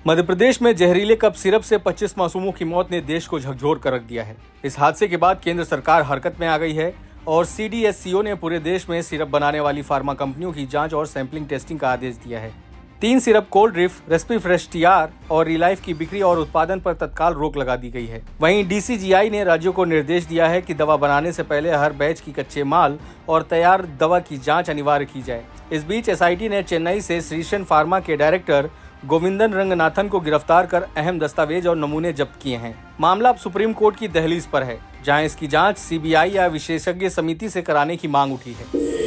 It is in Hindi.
मध्य प्रदेश में जहरीले कफ सिरप से 25 मासूमों की मौत ने देश को झकझोर कर रख दिया है। इस हादसे के बाद केंद्र सरकार हरकत में आ गई है और CDSCO ने पूरे देश में सिरप बनाने वाली फार्मा कंपनियों की जांच और सैंपलिंग टेस्टिंग का आदेश दिया है। 3 सिरप कोल्ड रिफ, रेस्पीफ्रेश TR और रिलाइफ की बिक्री और उत्पादन पर तत्काल रोक लगा दी गई है। वहीं DCGI ने राज्यों को निर्देश दिया है कि दवा बनाने से पहले हर बैच की कच्चे माल और तैयार दवा की जांच अनिवार्य की जाए। इस बीच SIT ने चेन्नई से श्रीशन फार्मा के डायरेक्टर गोविंदन रंगनाथन को गिरफ्तार कर अहम दस्तावेज और नमूने जब्त किए हैं। मामला अब सुप्रीम कोर्ट की दहलीज पर है, जहां इसकी जांच CBI या विशेषज्ञ समिति से कराने की मांग उठी है।